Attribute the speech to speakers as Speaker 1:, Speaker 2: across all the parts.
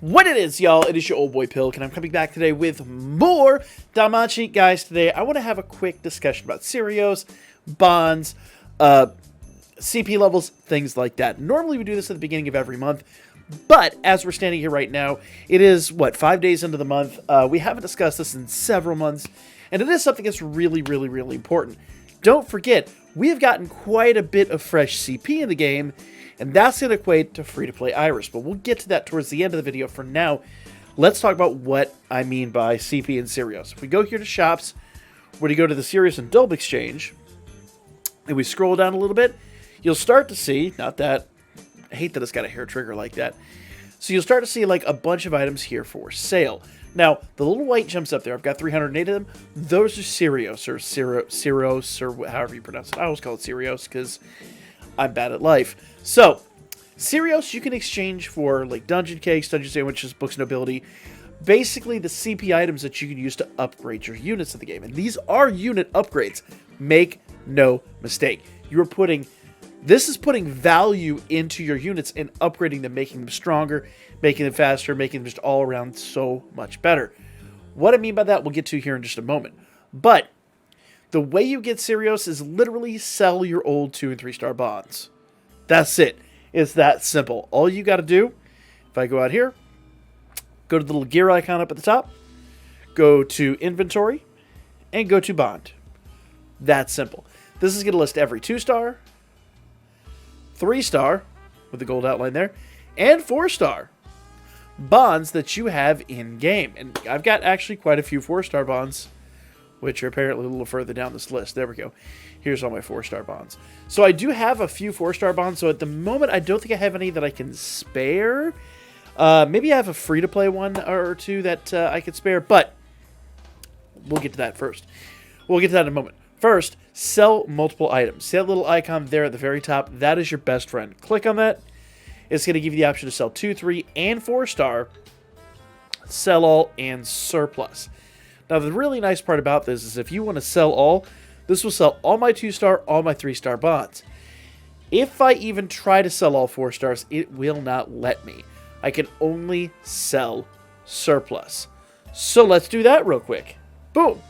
Speaker 1: What it is, y'all, it is your old boy Pilk, and I'm coming back today with more Danmachi. Guys, today I want to have a quick discussion about Serios, bonds, CP levels, things like that. Normally we do this at the beginning of every month, but as we're standing here right now, it is, 5 days into the month. We haven't discussed this in several months, and it is something that's really, really, really important. Don't forget, we have gotten quite a bit of fresh CP in the game, and that's going to equate to free-to-play Iris, but we'll get to that towards the end of the video. For now, let's talk about what I mean by CP and Serios. If we go here to shops, we're going to go to the Serios and Dulb exchange, and we scroll down a little bit, you'll start to see, I hate that it's got a hair trigger like that, so you'll start to see like a bunch of items here for sale. Now, the little white gems up there, I've got 308 of them, those are Serios, or Ceros, or however you pronounce it. I always call it Serios, because I'm bad at life. So, Serios you can exchange for like dungeon cakes, dungeon sandwiches, books nobility. Basically the CP items that you can use to upgrade your units in the game. And these are unit upgrades. Make no mistake. This is putting value into your and upgrading them, making them stronger, making them faster, making them just all around so much better. What I mean by that we'll get to here in just a moment. But the way you get Serios is literally sell your old 2 and 3 star bonds. That's it. It's that simple. All you got to do, if I go out here, go to the little gear icon up at the top, go to inventory, and go to bond. That's simple. This is going to list every 2 star, 3 star, with the gold outline there, and 4 star bonds that you have in game. And I've got actually quite a few 4 star bonds, which are apparently a little further down this list. There we go. Here's all my 4 star bonds. So I do have a few 4 star bonds. So at the moment, I don't think I have any that I can spare. Maybe I have a free-to-play one or two that I could spare, but we'll get to that first. We'll get to that in a moment. First, sell multiple items. See that little icon there at the very top? That is your best friend. Click on that. It's going to give you the option to sell 2, 3, and 4 star, sell all, and surplus. Now, the really nice part about this is if you want to sell all, this will sell all my 2 star, all my 3 star bonds. If I even try to sell all 4 stars, it will not let me. I can only sell surplus. So let's do that real quick. Boom.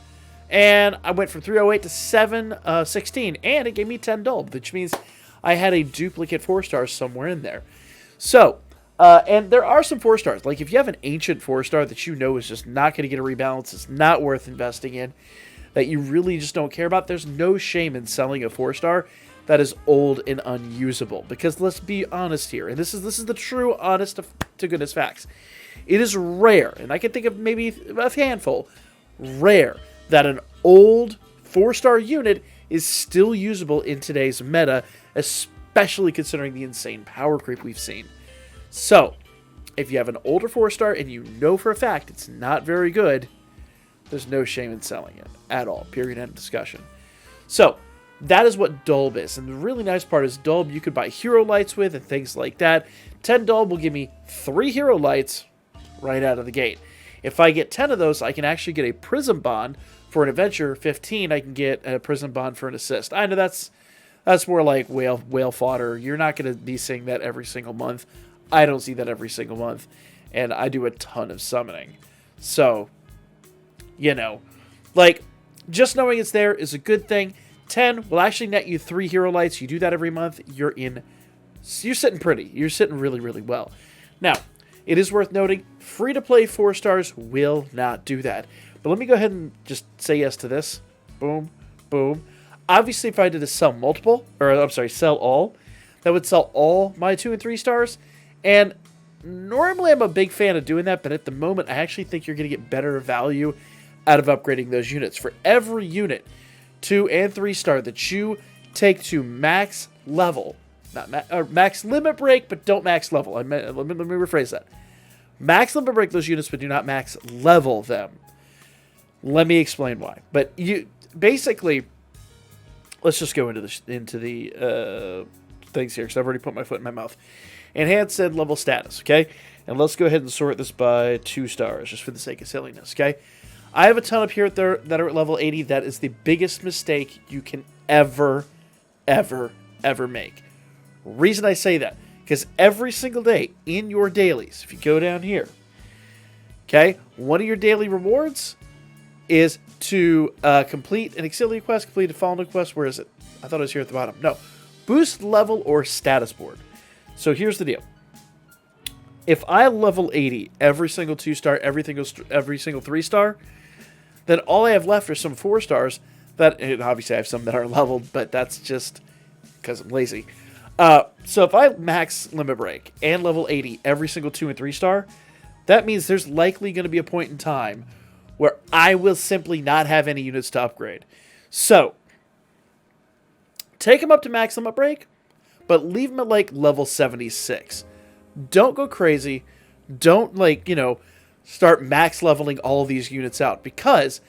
Speaker 1: And I went from 308 to 716, and it gave me 10 dulb, which means I had a duplicate 4 stars somewhere in there. So, and there are some 4 stars. Like if you have an ancient 4 star that you know is just not going to get a rebalance, it's not worth investing in, that you really just don't care about, there's no shame in selling a 4 star that is old and unusable. Because let's be honest here, and this is the true honest to goodness facts. It is rare, and I can think of maybe a handful, rare, that an old 4 star unit is still usable in today's meta, especially considering the insane power creep we've seen. So, if you have an older 4 star and you know for a fact it's not very good, there's no shame in selling it at all. Period. End of discussion. So, that is what dulb is. And the really nice part is dulb you could buy hero lights with and things like that. 10 dulb will give me 3 hero lights right out of the gate. If I get 10 of those, I can actually get a prism bond for an adventure. 15, I can get a prism bond for an assist. I know that's more like whale fodder. You're not going to be seeing that every single month. I don't see that every single month. And I do a ton of summoning. So, you know, like, just knowing it's there is a good thing. 10 will actually net you 3 hero lights. You do that every month, you're sitting pretty. You're sitting really, really well. Now, it is worth noting, free-to-play 4 stars will not do that. But let me go ahead and just say yes to this. Boom, boom. Obviously, if I did a sell all, that would sell all my 2 and 3 stars. And normally I'm a big fan of doing that, but at the moment, I actually think you're going to get better value out of upgrading those units. For every unit, 2 and 3 star, that you take to max level, max limit break, but don't max level. Let me rephrase that. Max limit break those units, but do not max level them. Let me explain why. But you basically, let's just go into the things here, because I've already put my foot in my mouth. Enhanced and level status, okay? And let's go ahead and sort this by 2 stars, just for the sake of silliness, okay? I have a ton up here that are at level 80. That is the biggest mistake you can ever make. Reason I say that, because every single day in your dailies, if you go down here, Okay? One of your daily rewards is to complete an auxiliary quest, complete a fallen quest. Where is it? I thought it was here at the bottom. No. Boost level or status board. So here's the deal. If I level 80 every single 2-star, every single 3-star, then all I have left are some 4-stars that, and obviously I have some that are leveled, but that's just because I'm lazy. So if I max Limit Break and level 80 every single 2 and 3-star, that means there's likely going to be a point in time where I will simply not have any units to upgrade. So, take them up to max Limit Break, but leave them at like level 76. Don't go crazy. Don't start max leveling all these units out, because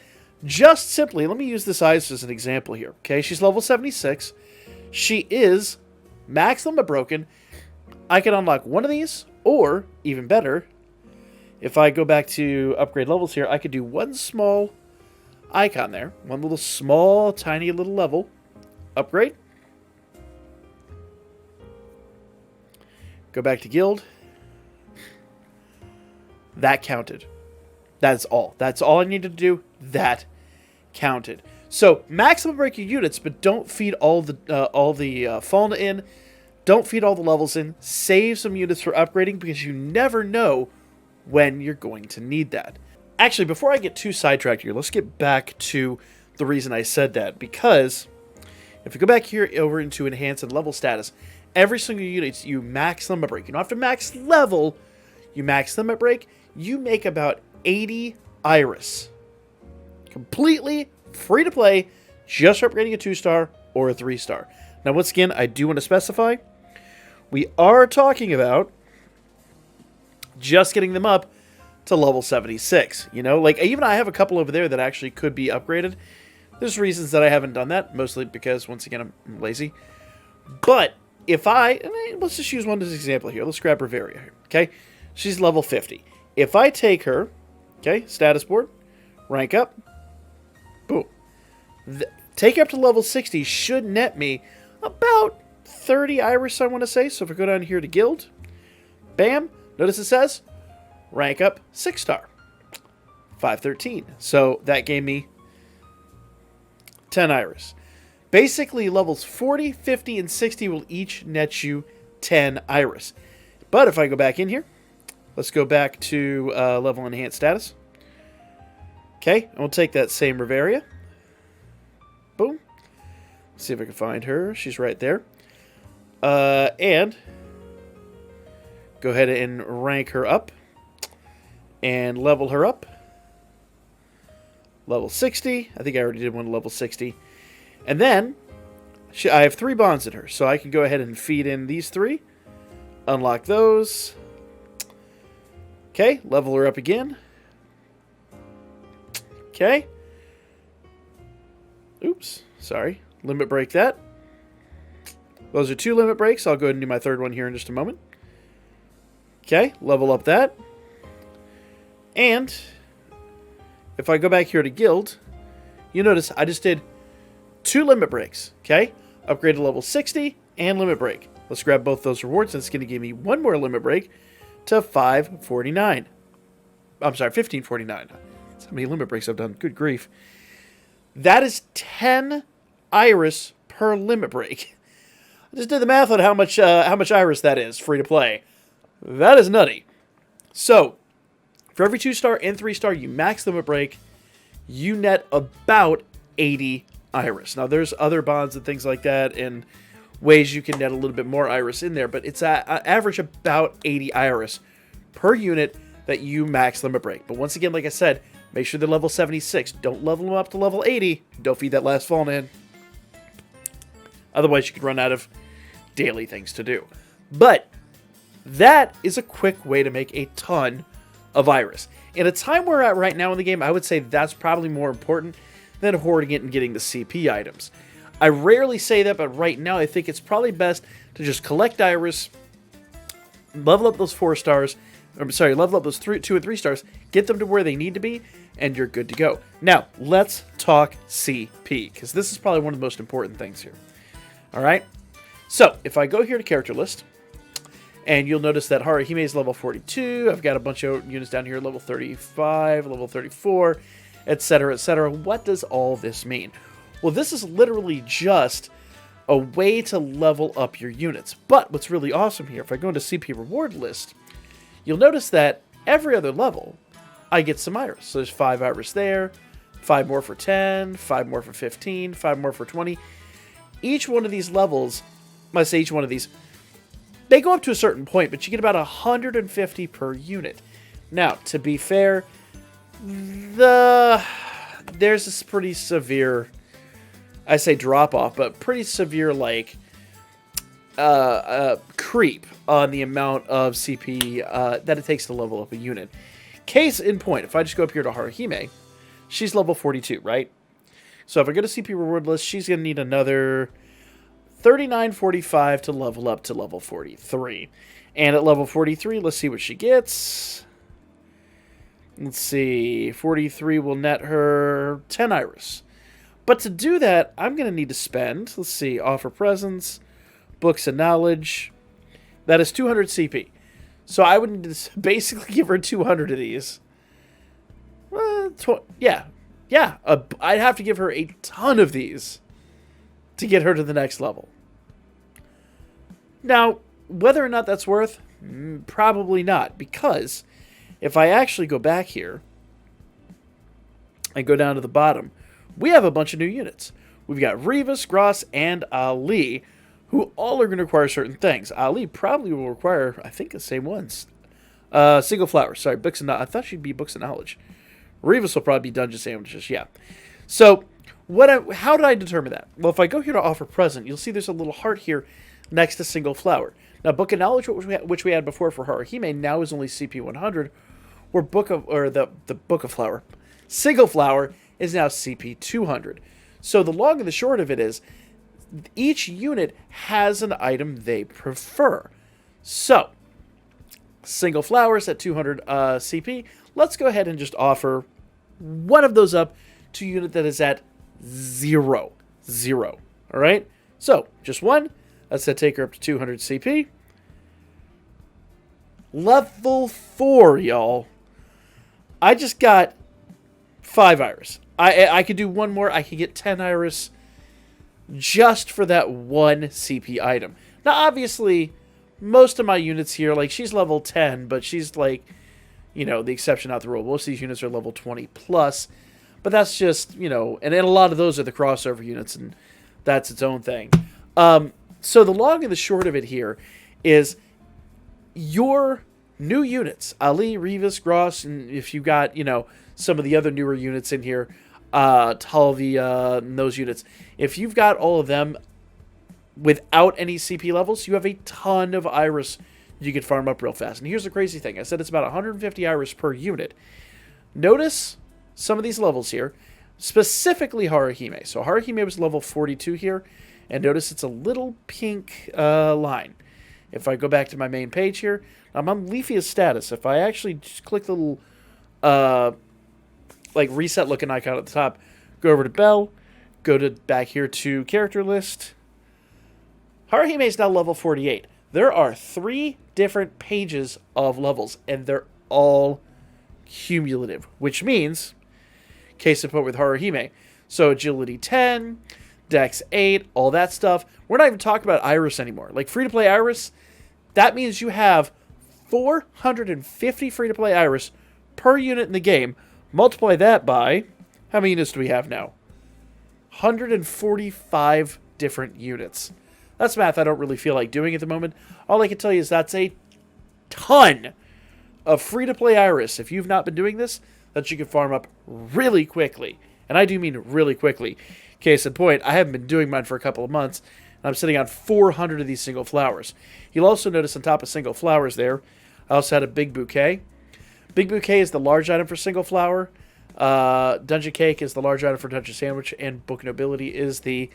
Speaker 1: just simply, let me use this Ice as an example here. Okay, she's level 76. She is max limit broken. I can unlock one of these, or even better, if I go back to upgrade levels here, I could do one small icon there, one little small, tiny little level upgrade. Go back to guild. That counted. That's all. That's all I needed to do. That counted. So maximum break your units, but don't feed all the fauna in. Don't feed all the levels in. Save some units for upgrading, because you never know when you're going to need that. Actually, before I get too sidetracked here, let's get back to the reason I said that. Because if you go back here over into enhance and level status, every single unit you max limit break. You don't have to max level. You max limit break. You make about 80 iris. Completely free to play, just for upgrading a 2-star or a 3-star. Now, once again, I do want to specify, we are talking about just getting them up to level 76. Even I have a couple over there that actually could be upgraded. There's reasons that I haven't done that, mostly because, once again, I'm lazy. But if let's just use one as an example here. Let's grab Riveria here, okay? She's level 50. If I take her, okay, status board, rank up, boom. Take her up to level 60 should net me about 30 iris, I want to say. So if I go down here to guild, bam, notice it says rank up 6-star, 513. So that gave me 10 iris. Basically, levels 40, 50, and 60 will each net you 10 iris. But if I go back in here, let's go back to level enhanced status. Okay, and we'll take that same Riveria. Boom. Let's see if I can find her. She's right there. And go ahead and rank her up. And level her up. Level 60. I think I already did one level 60. And then, I have 3 bonds in her. So I can go ahead and feed in these 3. Unlock those. Okay, level her up again. Okay. Oops, sorry. Limit break that. Those are 2 limit breaks. I'll go ahead and do my 3rd one here in just a moment. Okay, level up that. And if I go back here to guild, you notice I just did 2 limit breaks. Okay, upgrade to level 60 and limit break. Let's grab both those rewards, and it's going to give me 1 more limit break to 549. I'm sorry, 1549. That's how many limit breaks I've done. Good grief. That is 10 iris per limit break. I just did the math on how much iris that is free to play. That is nutty. So, for every 2-star and 3-star you max limit break, you net about 80 iris. Now, there's other bonds and things like that, and ways you can net a little bit more iris in there, but it's average about 80 iris per unit that you max limit break. But once again, like I said, make sure they're level 76. Don't level them up to level 80. Don't feed that last fallen in. Otherwise, you could run out of daily things to do. But that is a quick way to make a ton of iris. In a time we're at right now in the game, I would say that's probably more important than hoarding it and getting the CP items. I rarely say that, but right now I think it's probably best to just collect iris, level up those 4 stars, level up those 2 and 3 stars, get them to where they need to be, and you're good to go. Now, let's talk CP, because this is probably one of the most important things here. Alright? So, if I go here to character list, And you'll notice that Haruhime is level 42. I've got a bunch of units down here, level 35, level 34, etc., etc. What does all this mean? Well, this is literally just a way to level up your units. But what's really awesome here, if I go into CP reward list, you'll notice that every other level, I get some iris. So there's 5 iris there, 5 more for 10, 5 more for 15, 5 more for 20. Each one of these levels, I say each one of these, they go up to a certain point, but you get about 150 per unit. Now, to be fair, there's this pretty severe, I say drop off, but pretty severe like creep on the amount of CP that it takes to level up a unit. Case in point, if I just go up here to Haruhime, she's level 42, right? So if I go to CP reward list, she's going to need another 39.45 to level up to level 43. And at level 43, let's see what she gets. Let's see, 43 will net her 10 iris. But to do that, I'm going to need to spend, let's see, offer presents, books of knowledge. That is 200 CP. So I would need to basically give her 200 of these. Yeah. I'd have to give her a ton of these to get her to the next level. Now, whether or not that's worth, probably not. Because if I actually go back here and go down to the bottom, we have a bunch of new units. We've got Revis, Gross, and Ali, who all are going to require certain things. Ali probably will require, I think, the same ones. Single flowers. Sorry, books of knowledge. I thought she'd be books of knowledge. Revis will probably be dungeon sandwiches. Yeah. So, how did I determine that? Well, if I go here to offer present, you'll see there's a little heart here next to single flower. Now, book of knowledge, which we had before for Haruhime, now is only CP 100, or the book of flower. Single flower is now CP 200. So the long and the short of it is, each unit has an item they prefer. So, single flowers at 200 CP. Let's go ahead and just offer one of those up to a unit that is at 0. All right? So, just one. Let's take her up to 200 CP. Level 4, y'all. I just got 5 iris. I could do one more. I could get 10 iris just for that one CP item. Now, obviously, most of my units here, like, she's level 10, but she's, like, you know, the exception, not the rule. Most of these units are level 20 plus, but that's just, you know, and a lot of those are the crossover units, and that's its own thing. So the long and the short of it here is your new units, Ali, Revis, Gross, and if you got, you know, some of the other newer units in here, Talvi, and those units, if you've got all of them without any CP levels, you have a ton of iris you can farm up real fast. And here's the crazy thing. I said it's about 150 iris per unit. Notice some of these levels here, specifically Haruhime. So Haruhime was level 42 here, and notice it's a little pink line. If I go back to my main page here, I'm on Leafia's status. If I actually just click the little like reset looking icon at the top, go over to Bell, go to back here to character list. Haruhime is now level 48. There are 3 different pages of levels, and they're all cumulative, which means, case in point with Haruhime, so agility 10, dex 8, all that stuff. We're not even talking about iris anymore. Like free-to-play iris, that means you have 450 free-to-play iris per unit in the game. Multiply that by, how many units do we have now? 145 different units. That's math I don't really feel like doing at the moment. All I can tell you is that's a ton of free-to-play iris, if you've not been doing this, that you can farm up really quickly. And I do mean really quickly. Case in point, I haven't been doing mine for a couple of months, and I'm sitting on 400 of these single flowers. You'll also notice on top of single flowers there, I also had a big bouquet. Big bouquet is the large item for single flower. Dungeon cake is the large item for dungeon sandwich, and book nobility is the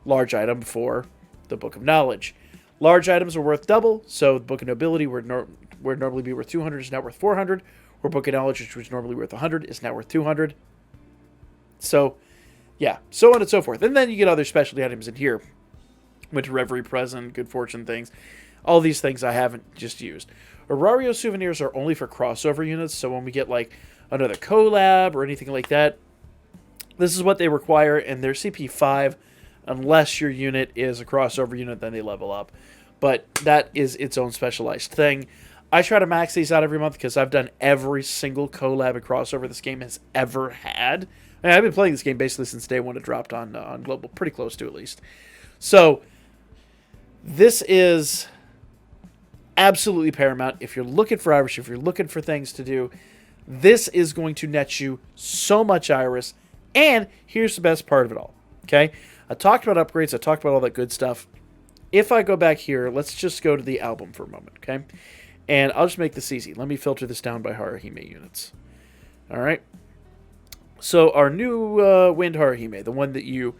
Speaker 1: large item for the book of knowledge. Large items are worth double, so the book of nobility would normally be worth 200 is now worth 400, or book of knowledge, which was normally worth 100, is now worth 200. So, yeah, so on and so forth. And then you get other specialty items in here. Winter Reverie present, good fortune things. All these things I haven't just used. Aurario souvenirs are only for crossover units, so when we get like another collab or anything like that, this is what they require, and they're CP5 unless your unit is a crossover unit, then they level up. But that is its own specialized thing. I try to max these out every month because I've done every single collab and crossover this game has ever had. And I've been playing this game basically since day one it dropped on Global, pretty close to at least. So this is absolutely paramount. If you're looking for Irish, if you're looking for things to do, this is going to net you so much Iris. And here's the best part of it all. Okay? I talked about upgrades. I talked about all that good stuff. If I go back here, let's just go to the album for a moment. Okay? And I'll just make this easy. Let me filter this down by Haruhime units. All right? So our new Wind Haruhime, the one that you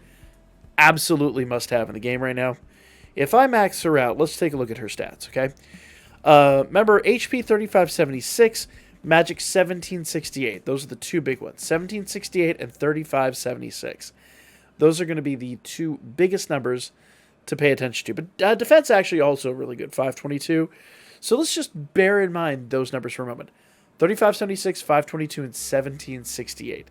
Speaker 1: absolutely must have in the game right now. If I max her out, let's take a look at her stats, okay? Remember, HP 3576, Magic 1768. Those are the two big ones, 1768 and 3576. Those are going to be the two biggest numbers to pay attention to. But defense actually also really good, 522. So let's just bear in mind those numbers for a moment. 3576, 522, and 1768.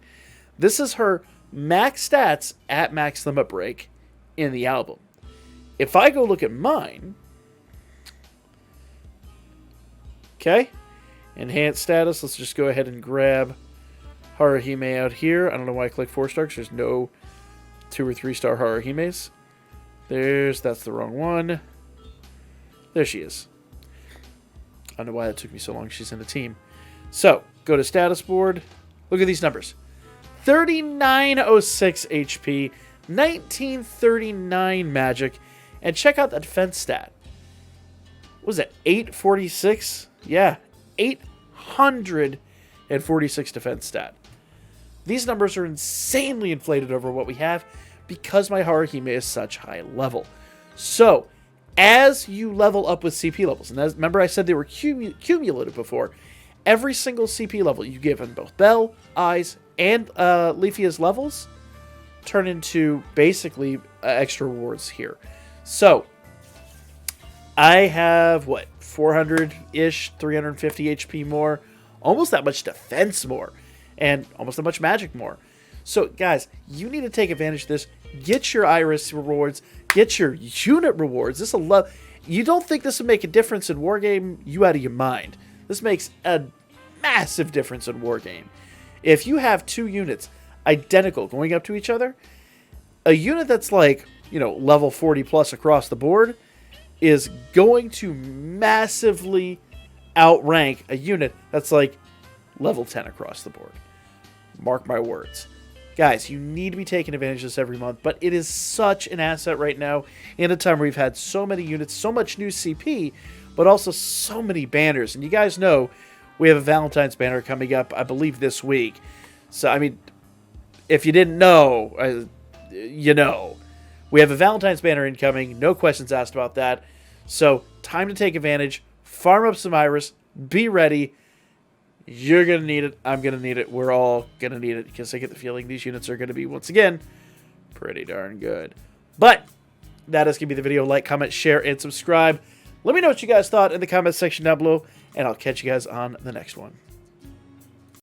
Speaker 1: This is her max stats at max limit break in the album. If I go look at mine, okay, enhanced status, let's just go ahead and grab Haruhime out here. I don't know why I clicked 4-star, because there's no 2 or 3-star Haruhimes. That's the wrong one. There she is. I don't know why that took me so long. She's in the team. So, go to status board. Look at these numbers. 3906 HP, 1939 magic, and check out the defense stat. What was it, 846? Yeah, 846 defense stat. These numbers are insanely inflated over what we have because my Haruhime is such high level. So, as you level up with CP levels, and remember I said they were cumulative before, every single CP level you give in both Bell, Eyes, and Leafia's levels turn into basically extra rewards here. So, I have, 400-ish, 350 HP more, almost that much defense more, and almost that much magic more. So, guys, you need to take advantage of this. Get your Iris rewards. Get your unit rewards. This will love. You don't think this will make a difference in Wargame? You out of your mind. This makes a massive difference in Wargame. If you have two units identical going up to each other, a unit that's like, level 40 plus across the board is going to massively outrank a unit that's like level 10 across the board. Mark my words. Guys, you need to be taking advantage of this every month, but it is such an asset right now in a time where we've had so many units, so much new CP, but also so many banners. And you guys know we have a Valentine's banner coming up, I believe, this week. So, I mean, if you didn't know, you know. We have a Valentine's banner incoming. No questions asked about that. So, time to take advantage. Farm up some Iris. Be ready. You're going to need it. I'm going to need it. We're all going to need it because I get the feeling these units are going to be, once again, pretty darn good. But that is going to be the video. Like, comment, share, and subscribe. Let me know what you guys thought in the comment section down below, and I'll catch you guys on the next one.